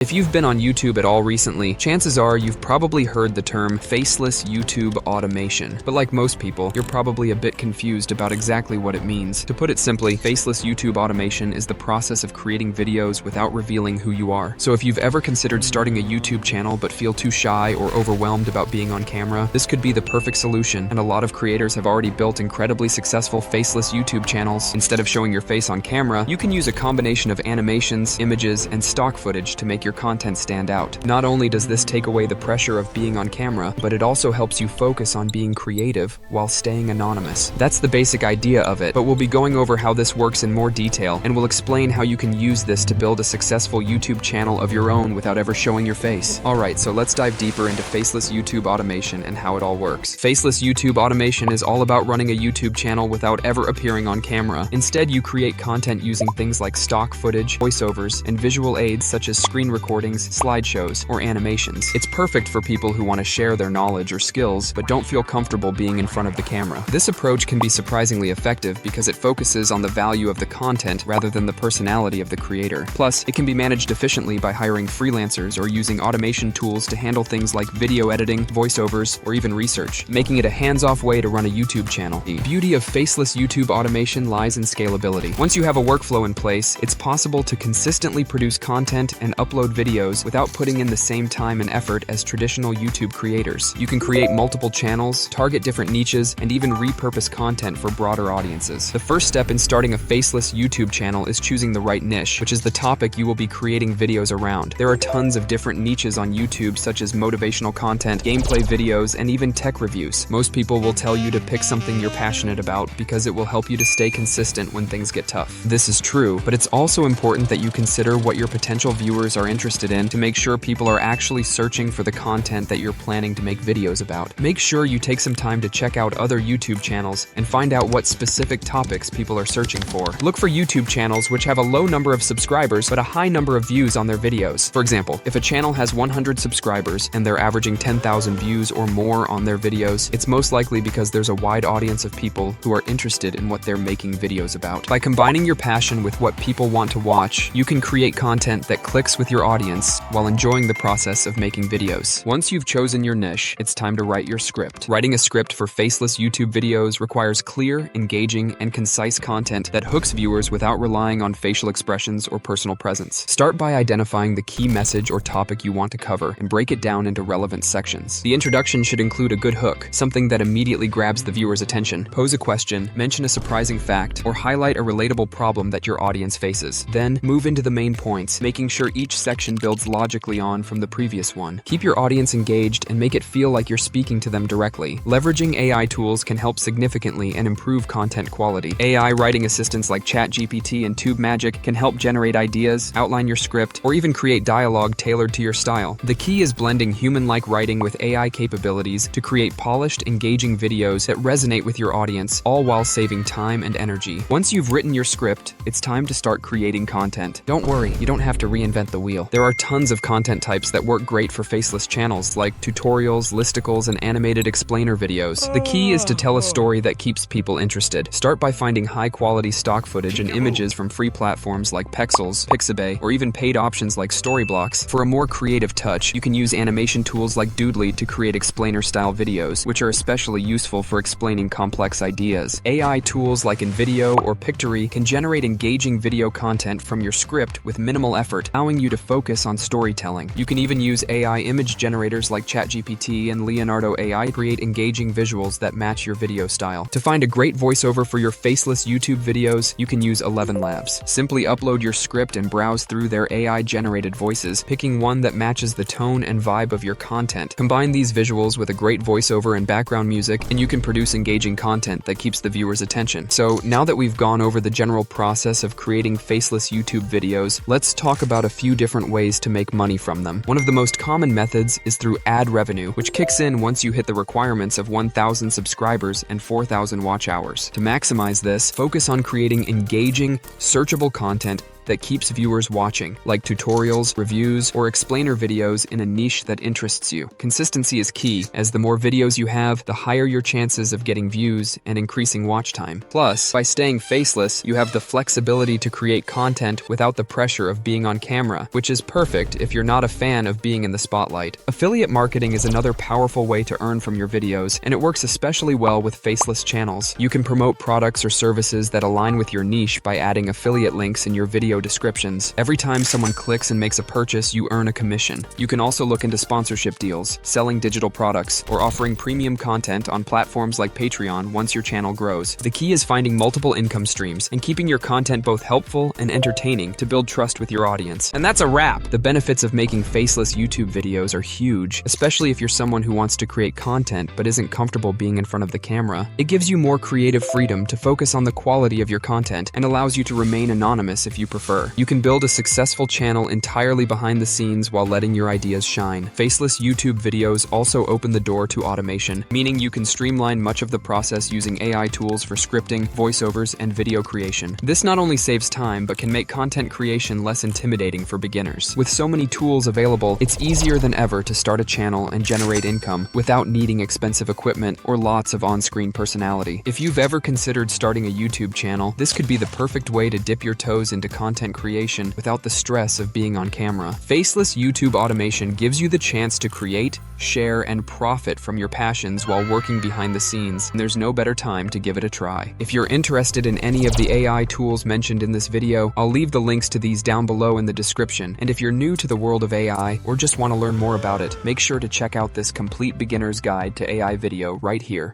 If you've been on YouTube at all recently, chances are you've probably heard the term faceless YouTube automation. But like most people, you're probably a bit confused about exactly what it means. To put it simply, faceless YouTube automation is the process of creating videos without revealing who you are. So if you've ever considered starting a YouTube channel but feel too shy or overwhelmed about being on camera, this could be the perfect solution, and a lot of creators have already built incredibly successful faceless YouTube channels. Instead of showing your face on camera, you can use a combination of animations, images, and stock footage to make your content stand out. Not only does this take away the pressure of being on camera, but it also helps you focus on being creative while staying anonymous. That's the basic idea of it, but we'll be going over how this works in more detail, and we'll explain how you can use this to build a successful YouTube channel of your own without ever showing your face. Alright, so let's dive deeper into faceless YouTube automation and how it all works. Faceless YouTube automation is all about running a YouTube channel without ever appearing on camera. Instead, you create content using things like stock footage, voiceovers, and visual aids such as screen recordings, slideshows, or animations. It's perfect for people who want to share their knowledge or skills, but don't feel comfortable being in front of the camera. This approach can be surprisingly effective because it focuses on the value of the content rather than the personality of the creator. Plus, it can be managed efficiently by hiring freelancers or using automation tools to handle things like video editing, voiceovers, or even research, making it a hands-off way to run a YouTube channel. The beauty of faceless YouTube automation lies in scalability. Once you have a workflow in place, it's possible to consistently produce content and upload videos without putting in the same time and effort as traditional YouTube creators. You can create multiple channels, target different niches, and even repurpose content for broader audiences. The first step in starting a faceless YouTube channel is choosing the right niche, which is the topic you will be creating videos around. There are tons of different niches on YouTube, such as motivational content, gameplay videos, and even tech reviews. Most people will tell you to pick something you're passionate about because it will help you to stay consistent when things get tough. This is true, but it's also important that you consider what your potential viewers are interested in to make sure people are actually searching for the content that you're planning to make videos about. Make sure you take some time to check out other YouTube channels and find out what specific topics people are searching for. Look for YouTube channels which have a low number of subscribers but a high number of views on their videos. For example, if a channel has 100 subscribers and they're averaging 10,000 views or more on their videos, it's most likely because there's a wide audience of people who are interested in what they're making videos about. By combining your passion with what people want to watch, you can create content that clicks with your audience while enjoying the process of making videos. Once you've chosen your niche, it's time to write your script. Writing a script for faceless YouTube videos requires clear, engaging, and concise content that hooks viewers without relying on facial expressions or personal presence. Start by identifying the key message or topic you want to cover and break it down into relevant sections. The introduction should include a good hook, something that immediately grabs the viewer's attention. Pose a question, mention a surprising fact, or highlight a relatable problem that your audience faces. Then, move into the main points, making sure each section builds logically on from the previous one. Keep your audience engaged and make it feel like you're speaking to them directly. Leveraging AI tools can help significantly and improve content quality. AI writing assistants like ChatGPT and TubeMagic can help generate ideas, outline your script, or even create dialogue tailored to your style. The key is blending human-like writing with AI capabilities to create polished, engaging videos that resonate with your audience, all while saving time and energy. Once you've written your script, it's time to start creating content. Don't worry, you don't have to reinvent the wheel. There are tons of content types that work great for faceless channels, like tutorials, listicles, and animated explainer videos. The key is to tell a story that keeps people interested. Start by finding high-quality stock footage and images from free platforms like Pexels, Pixabay, or even paid options like Storyblocks. For a more creative touch, you can use animation tools like Doodly to create explainer-style videos, which are especially useful for explaining complex ideas. AI tools like InVideo or Pictory can generate engaging video content from your script with minimal effort, allowing you to focus on storytelling. You can even use AI image generators like ChatGPT and Leonardo AI to create engaging visuals that match your video style. To find a great voiceover for your faceless YouTube videos, you can use 11 Labs. Simply upload your script and browse through their AI-generated voices, picking one that matches the tone and vibe of your content. Combine these visuals with a great voiceover and background music, and you can produce engaging content that keeps the viewer's attention. So now that we've gone over the general process of creating faceless YouTube videos, let's talk about a few different ways to make money from them. One of the most common methods is through ad revenue, which kicks in once you hit the requirements of 1,000 subscribers and 4,000 watch hours. To maximize this, focus on creating engaging, searchable content that keeps viewers watching, like tutorials, reviews, or explainer videos in a niche that interests you. Consistency is key, as the more videos you have, the higher your chances of getting views and increasing watch time. Plus, by staying faceless, you have the flexibility to create content without the pressure of being on camera, which is perfect if you're not a fan of being in the spotlight. Affiliate marketing is another powerful way to earn from your videos, and it works especially well with faceless channels. You can promote products or services that align with your niche by adding affiliate links in your video descriptions. Every time someone clicks and makes a purchase, you earn a commission. You can also look into sponsorship deals, selling digital products, or offering premium content on platforms like Patreon once your channel grows. The key is finding multiple income streams and keeping your content both helpful and entertaining to build trust with your audience. And that's a wrap! The benefits of making faceless YouTube videos are huge, especially if you're someone who wants to create content but isn't comfortable being in front of the camera. It gives you more creative freedom to focus on the quality of your content and allows you to remain anonymous if you prefer. You can build a successful channel entirely behind the scenes while letting your ideas shine. Faceless YouTube videos also open the door to automation, meaning you can streamline much of the process using AI tools for scripting, voiceovers, and video creation. This not only saves time, but can make content creation less intimidating for beginners. With so many tools available, it's easier than ever to start a channel and generate income without needing expensive equipment or lots of on-screen personality. If you've ever considered starting a YouTube channel, this could be the perfect way to dip your toes into content creation without the stress of being on camera. Faceless YouTube automation gives you the chance to create, share, and profit from your passions while working behind the scenes, and there's no better time to give it a try. If you're interested in any of the AI tools mentioned in this video, I'll leave the links to these down below in the description. And if you're new to the world of AI or just want to learn more about it, make sure to check out this complete beginner's guide to AI video right here.